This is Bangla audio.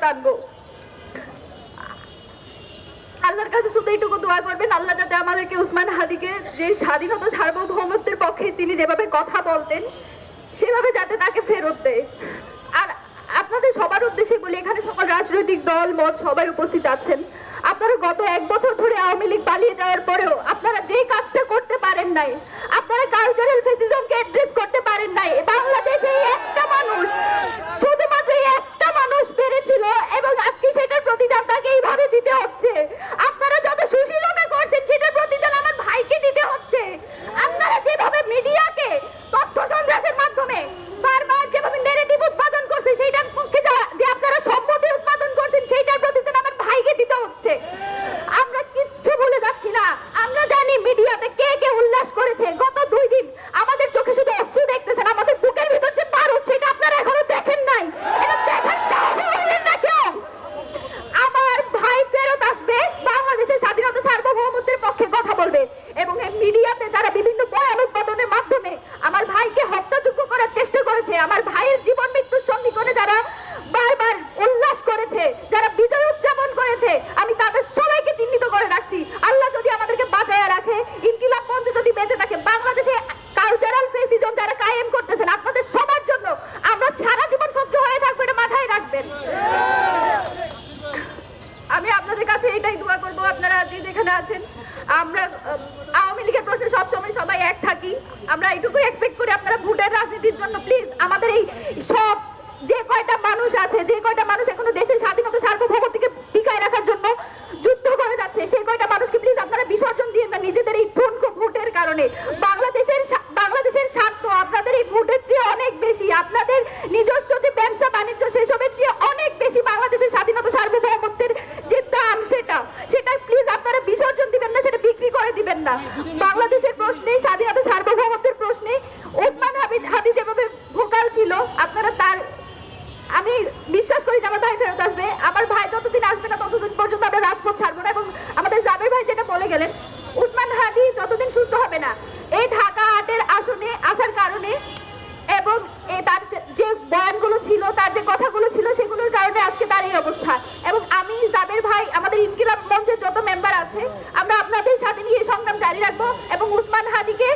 ফেরত আনবো। আল্লাহর কাছে শুধু এইটুকু দোয়া করবেন, আল্লাহ যাতে আমাদেরকে উসমান হাদিকে যে স্বাধীনতা সার্বভৌমত্বের পক্ষে তিনি যেভাবে কথা বলতেন সেভাবে যাতে তাকে ফেরত দেয়। আর আপনাদের সবার উদ্দেশ্যে বলি, এখানে সকল রাজনৈতিক দল মত সবাই উপস্থিত আছেন। আপনারা গত 1 বছর ধরে আওয়ামী লীগ পালিয়ে যাওয়ার পরেও আপনারা যে কাজটা করতে পারেন নাই, আপনারা কালচারাল ফেসিজমকে অ্যাড্রেস করতে পারেন নাই। বাংলাদেশে এই একটা মানুষ, শুধুমাত্র এই একটা মানুষ পেরেছিল এবং আজকে সেটার প্রতিদান তাকে এইভাবে দিতে হচ্ছে। আপনারা যত সুশীলতা করছেন সেটার প্রতিদান আমার ভাইকে দিতে হচ্ছে। আপনারা যেভাবে মিডিয়াকে তথ্য সন্ত্রাসের মাধ্যমে বারবার যেভাবে ন্যারেটিভ উৎপাদন করছে সেইটার পক্ষে যে আপনারা সম্মতি উৎপাদন করছেন সেইটার প্রতিদান আমার ভাইকে দিতে হচ্ছে। আমরা কিচ্ছু ভুলে যাচ্ছি না। আমরা জানি মিডিয়াতে কে কে উল্লাস করেছে। গত 2 দিন আমাদের চোখে শুধু অশ্রু দেখতেছেন, আমাদের বুকের ভিতর যে বারুদ সেটা আপনারা এখনো দেখেন নাই। এটা দেখার সাহস করলেন না কেউ। আমার ভাই ফেরত আসবে, বাংলাদেশের স্বাধীনতা সার্বভৌমত্বের পক্ষে কথা বলবে এবং এই মিডিয়াতে যারা বিভিন্ন বয়ান উৎপাদনের মাধ্যমে আমার ভাইকে হত্যাযোগ্য করার চেষ্টা করেছে, আমার ভাইয়ের জীবন মৃত্যুর সন্ধিক্ষণে যারা বারবার উল্লাস করেছে, যারা বিজয় উদযাপন করেছে, আমি তাদের সবাইকে চিহ্নিত করে রাখছি। আল্লাহ যদি আমাদেরকে বাঁচায় রাখে, ইনকিলাব মঞ্চ যদি বেঁচে থাকে, বাংলাদেশে কালচারাল ফেসিজম যারা কায়েম করতেছেন আপনাদের সবার জন্য আমরা সারা জীবন সহ্য হয়ে থাকবো, এটা মাথায় রাখবেন। আমি আপনাদের কাছে এটাই দোয়া করব, আপনারা যে যেখানে আছেন, আমরা আওয়ামী লীগের প্রশ্নে সবসময় সবাই এক থাকি। আমরা এইটুকুই এক্সপেক্ট করি আপনারা ভোটের রাজনীতির জন্য প্লিজ আমাদের এই সব যে কয়টা মানুষ আছে, যে কয়টা মানুষ এখনো দেশের স্বাধীনতা সার্বভৌমত্বকে টিকায় রাখার জন্য যুদ্ধ করে যাচ্ছে, সেই কয়টা মানুষকে প্লিজ আপনারা বিসর্জন দিয়ে না নিজেদের এই ঠুনকো ভোটের কারণে। বাংলাদেশের স্বার্থ আপনাদের এই ভোটের চেয়ে অনেক বেশি, আপনাদের নিজস্ব যে ব্যবসা বাণিজ্য সেসবের চেয়ে অনেক বেশি বাংলাদেশের স্বাধীনতা সার্বভৌমত্বের যে দাম সেটা প্লিজ আপনারা বিসর্জন দিবেন না, সেটা বিক্রি করে দিবেন না। বাংলাদেশের প্রশ্নে, স্বাধীনতা সার্বভৌমত্বের প্রশ্নে উসমান হাদি যেভাবে ভোকাল ছিল, আপনারা তার, আমি বিশ্বাস করি যে আমার ভাই ফেরত আসবে। আমার ভাই যতদিন আসবে না ততদিন পর্যন্ত আমরা রাজপথ ছাড়বো না। এবং আমাদের জাবের ভাই যেটা বলে গেলেন, উসমান হাদি যতদিন সুস্থ হবে না এই ঢাকা 8-এর আসনে আসার কারণে এবং তার যে বয়ানগুলো ছিল, তার যে কথাগুলো ছিল, সেগুলোর কারণে আজকে তার এই অবস্থা। এবং আমি, জাবের ভাই, আমাদের ইনকিলাব মঞ্চের যত মেম্বার আছে, আমরা আপনাদের সাথে নিয়ে সংগ্রাম জারি রাখবো এবং উসমান হাদিকে